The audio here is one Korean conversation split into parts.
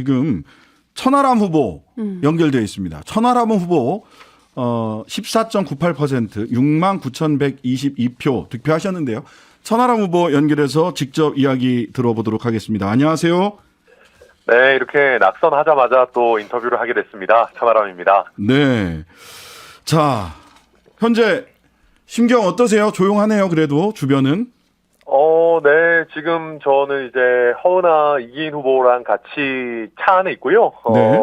지금 천하람 후보 연결되어 있습니다. 천하람 후보 14.98% 69,122표 득표하셨는데요. 천하람 후보 연결해서 직접 이야기 들어보도록 하겠습니다. 안녕하세요. 네, 이렇게 낙선하자마자 또 인터뷰를 하게 됐습니다. 천하람입니다. 네. 자, 현재 심경 어떠세요? 조용하네요. 그래도 주변은. 네, 지금 저는 이제 허은하, 이기인 후보랑 같이 차 안에 있고요. 네.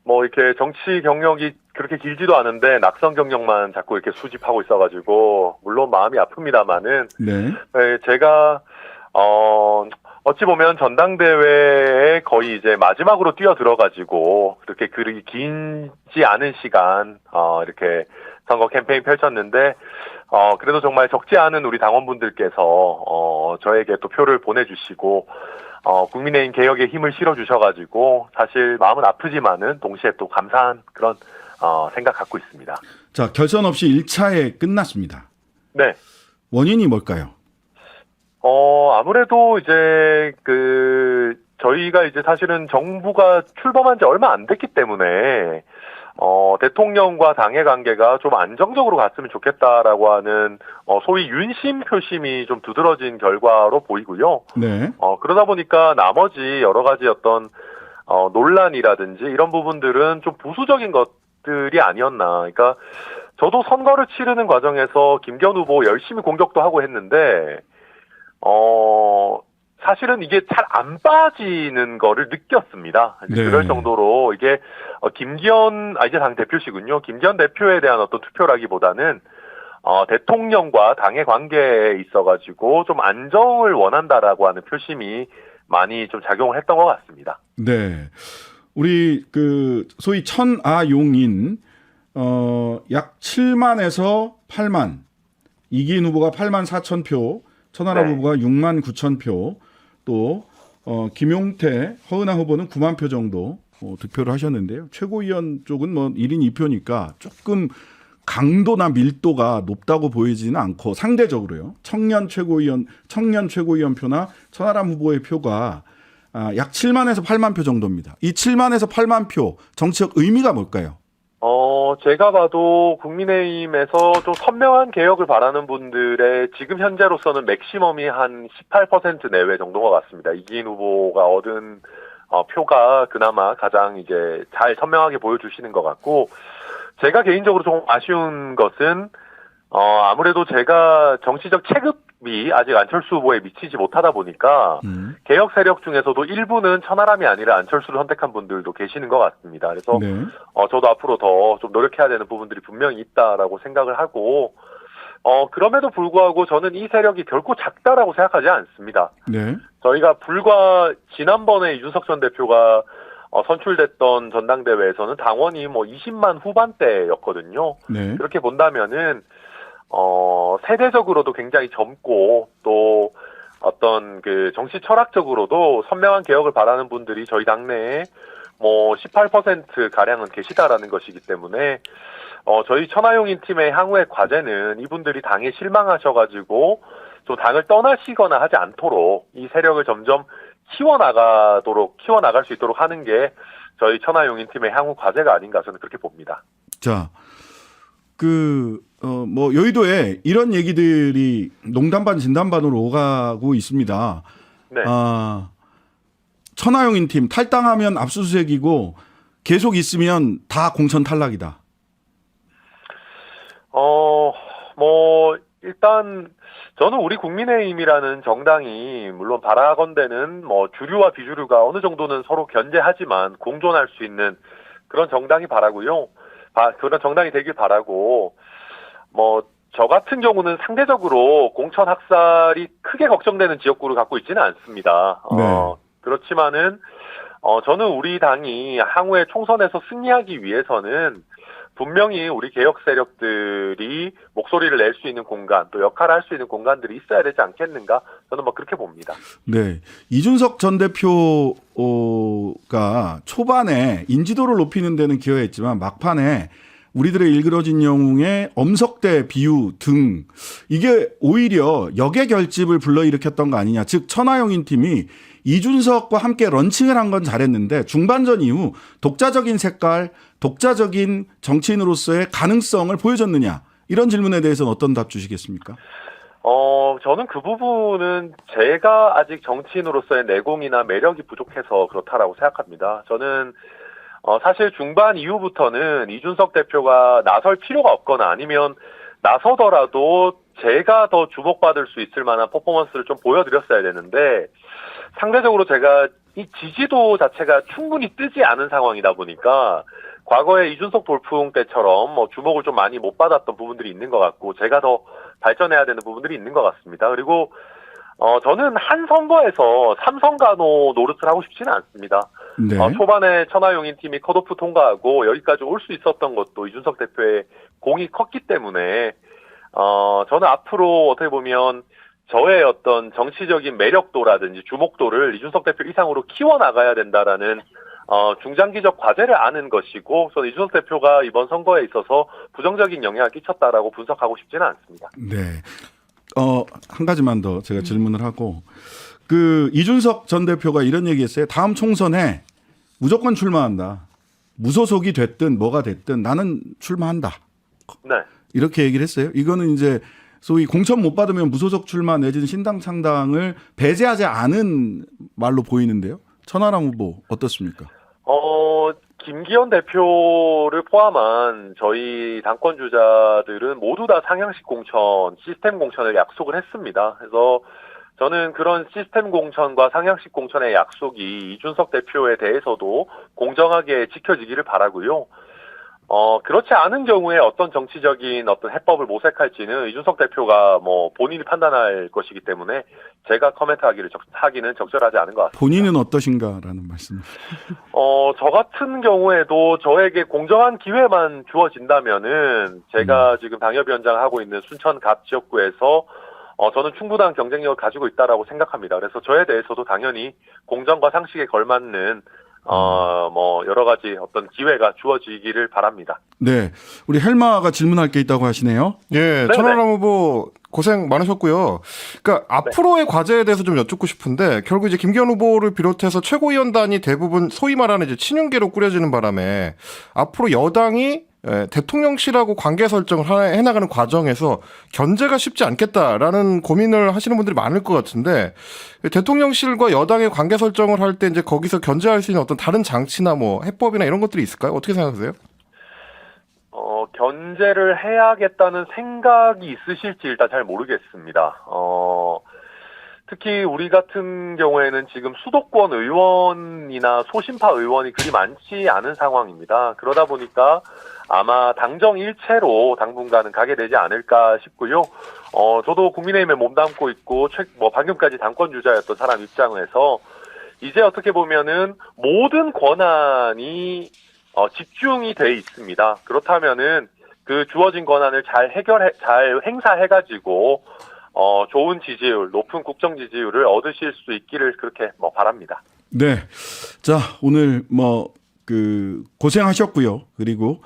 뭐 이렇게 정치 경력이 그렇게 길지도 않은데 낙선 경력만 자꾸 이렇게 수집하고 있어가지고 물론 마음이 아픕니다만은 네. 네, 제가 어찌 보면 전당대회에 거의 이제 마지막으로 뛰어들어가지고 그렇게 그리 긴지 않은 시간 이렇게 선거 캠페인 펼쳤는데 그래도 정말 적지 않은 우리 당원분들께서 저에게 또 표를 보내주시고 국민의힘 개혁에 힘을 실어주셔가지고 사실 마음은 아프지만은 동시에 또 감사한 그런 생각 갖고 있습니다. 자, 결선 없이 1차에 끝났습니다. 네. 원인이 뭘까요? 아무래도 이제 저희가 이제 사실은 정부가 출범한 지 얼마 안 됐기 때문에 대통령과 당의 관계가 좀 안정적으로 갔으면 좋겠다라고 하는 소위 윤심 표심이 좀 두드러진 결과로 보이고요. 네. 그러다 보니까 나머지 여러 가지 어떤 논란이라든지 이런 부분들은 좀 부수적인 것들이 아니었나. 그러니까 저도 선거를 치르는 과정에서 김기현 후보 열심히 공격도 하고 했는데 사실은 이게 잘 안 빠지는 거를 느꼈습니다. 네. 그럴 정도로 이게 김기현 이제 당 대표시군요. 김기현 대표에 대한 어떤 투표라기보다는 대통령과 당의 관계에 있어가지고 좀 안정을 원한다라고 하는 표심이 많이 좀 작용을 했던 것 같습니다. 네. 우리 소위 천아용인 약 7만에서 8만, 이기인 후보가 8만 4천 표, 천하람 네. 후보가 6만 9천 표, 또 김용태, 허은하 후보는 9만 표 정도 득표를 하셨는데요. 최고위원 쪽은 뭐 1인 2표니까 조금 강도나 밀도가 높다고 보이지는 않고 상대적으로요. 청년 최고위원 표나 천하람 후보의 표가 약 7만에서 8만 표 정도입니다. 이 7만에서 8만 표 정치적 의미가 뭘까요? 제가 봐도 국민의힘에서 좀 선명한 개혁을 바라는 분들의 지금 현재로서는 맥시멈이 한 18% 내외 정도인 것 같습니다. 이기인 후보가 얻은 표가 그나마 가장 이제 잘 선명하게 보여주시는 것 같고, 제가 개인적으로 좀 아쉬운 것은 아무래도 제가 정치적 체급이 아직 안철수 후보에 미치지 못하다 보니까 개혁 세력 중에서도 일부는 천하람이 아니라 안철수를 선택한 분들도 계시는 것 같습니다. 그래서 네. 저도 앞으로 더 좀 노력해야 되는 부분들이 분명히 있다라고 생각을 하고 그럼에도 불구하고 저는 이 세력이 결코 작다라고 생각하지 않습니다. 네. 저희가 불과 지난번에 이준석 전 대표가 선출됐던 전당대회에서는 당원이 뭐 20만 후반대였거든요. 네. 그렇게 본다면은 세대적으로도 굉장히 젊고 또 어떤 정치 철학적으로도 선명한 개혁을 바라는 분들이 저희 당내에 뭐 18% 가량은 계시다라는 것이기 때문에 저희 천하용인 팀의 향후의 과제는 이분들이 당에 실망하셔가지고 좀 당을 떠나시거나 하지 않도록 이 세력을 점점 키워나갈 수 있도록 하는 게 저희 천하용인 팀의 향후 과제가 아닌가 저는 그렇게 봅니다. 자, 뭐 여의도에 이런 얘기들이 농담 반 진담 반으로 오가고 있습니다. 네. 천하용인 팀 탈당하면 압수수색이고 계속 있으면 다 공천 탈락이다. 뭐 일단 저는 우리 국민의힘이라는 정당이 물론 바라건대는 뭐 주류와 비주류가 어느 정도는 서로 견제하지만 공존할 수 있는 그런 정당이 바라고요. 그런 정당이 되길 바라고 뭐 저 같은 경우는 상대적으로 공천 학살이 크게 걱정되는 지역구를 갖고 있지는 않습니다. 네. 그렇지만은 저는 우리 당이 향후에 총선에서 승리하기 위해서는 분명히 우리 개혁 세력들이 목소리를 낼 수 있는 공간, 또 역할을 할 수 있는 공간들이 있어야 되지 않겠는가? 저는 뭐 그렇게 봅니다. 네. 이준석 전 대표가 초반에 인지도를 높이는 데는 기여했지만 막판에 우리들의 일그러진 영웅의 엄석대 비유 등 이게 오히려 역의 결집을 불러일으켰던 거 아니냐. 즉 천하용인 팀이 이준석과 함께 런칭을 한 건 잘했는데 중반전 이후 독자적인 색깔, 독자적인 정치인으로서의 가능성을 보여줬느냐 이런 질문에 대해서는 어떤 답 주시겠습니까? 저는 그 부분은 제가 아직 정치인으로서의 내공이나 매력이 부족해서 그렇다라고 생각합니다. 저는 사실 중반 이후부터는 이준석 대표가 나설 필요가 없거나 아니면 나서더라도 제가 더 주목받을 수 있을 만한 퍼포먼스를 좀 보여드렸어야 되는데 상대적으로 제가 이 지지도 자체가 충분히 뜨지 않은 상황이다 보니까 과거에 이준석 돌풍 때처럼 주목을 좀 많이 못 받았던 부분들이 있는 것 같고 제가 더 발전해야 되는 부분들이 있는 것 같습니다. 그리고 저는 한 선거에서 삼성간호 노릇을 하고 싶지는 않습니다. 네. 초반에 천하용인 팀이 컷오프 통과하고 여기까지 올 수 있었던 것도 이준석 대표의 공이 컸기 때문에 저는 앞으로 어떻게 보면 저의 어떤 정치적인 매력도라든지 주목도를 이준석 대표 이상으로 키워나가야 된다라는 중장기적 과제를 아는 것이고 저는 이준석 대표가 이번 선거에 있어서 부정적인 영향을 끼쳤다라고 분석하고 싶지는 않습니다. 네. 한 가지만 더 제가 질문을 하고 그 이준석 전 대표가 이런 얘기했어요. 다음 총선에 무조건 출마한다. 무소속이 됐든 뭐가 됐든 나는 출마한다. 네. 이렇게 얘기를 했어요. 이거는 이제 소위 공천 못 받으면 무소속 출마 내지는 신당 창당을 배제하지 않은 말로 보이는데요. 천하람 후보 어떻습니까? 김기현 대표를 포함한 저희 당권 주자들은 모두 다 상향식 공천, 시스템 공천을 약속을 했습니다. 그래서 저는 그런 시스템 공천과 상향식 공천의 약속이 이준석 대표에 대해서도 공정하게 지켜지기를 바라고요. 그렇지 않은 경우에 어떤 정치적인 어떤 해법을 모색할지는 이준석 대표가 본인이 판단할 것이기 때문에 제가 하기는 적절하지 않은 것 같습니다. 본인은 어떠신가라는 말씀. 저 같은 경우에도 저에게 공정한 기회만 주어진다면은 제가 지금 당협위원장 하고 있는 순천 갑 지역구에서 저는 충분한 경쟁력을 가지고 있다라고 생각합니다. 그래서 저에 대해서도 당연히 공정과 상식에 걸맞는 여러 가지 어떤 기회가 주어지기를 바랍니다. 네. 우리 헬마가 질문할 게 있다고 하시네요. 예, 천하람 후보 고생 많으셨고요. 그러니까 앞으로의 과제에 대해서 좀 여쭙고 싶은데 결국 이제 김기현 후보를 비롯해서 최고위원단이 대부분 소위 말하는 이제 친윤계로 꾸려지는 바람에 앞으로 여당이 대통령실하고 관계 설정을 해나가는 과정에서 견제가 쉽지 않겠다라는 고민을 하시는 분들이 많을 것 같은데 대통령실과 여당의 관계 설정을 할 때 이제 거기서 견제할 수 있는 어떤 다른 장치나 해법이나 이런 것들이 있을까요? 어떻게 생각하세요? 견제를 해야겠다는 생각이 있으실지 일단 잘 모르겠습니다. 특히 우리 같은 경우에는 지금 수도권 의원이나 소신파 의원이 그리 많지 않은 상황입니다. 그러다 보니까 아마 당정 일체로 당분간은 가게 되지 않을까 싶고요. 저도 국민의힘에 몸담고 있고 방금까지 당권 주자였던 사람 입장에서 이제 어떻게 보면은 모든 권한이 집중이 돼 있습니다. 그렇다면은 그 주어진 권한을 잘 행사해가지고 좋은 지지율, 높은 국정 지지율을 얻으실 수 있기를 그렇게 바랍니다. 네. 자, 오늘 고생하셨고요. 그리고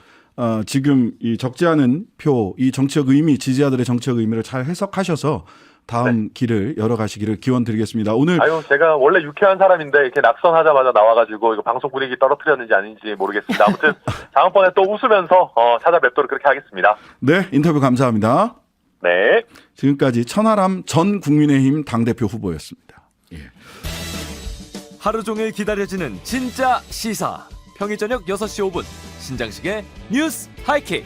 지금 이 적지 않은 표, 이 정치적 의미, 지지자들의 정치적 의미를 잘 해석하셔서 다음 길을 열어가시기를 기원드리겠습니다. 오늘 제가 원래 유쾌한 사람인데 이렇게 낙선하자마자 나와가지고 이거 방송 분위기 떨어뜨렸는지 아닌지 모르겠습니다. 아무튼 다음번에 또 웃으면서 찾아뵙도록 그렇게 하겠습니다. 네, 인터뷰 감사합니다. 네. 지금까지 천하람 전 국민의힘 당대표 후보였습니다. 예. 하루 종일 기다려지는 진짜 시사. 평일 저녁 6시 5분 신장식의 뉴스 하이킥.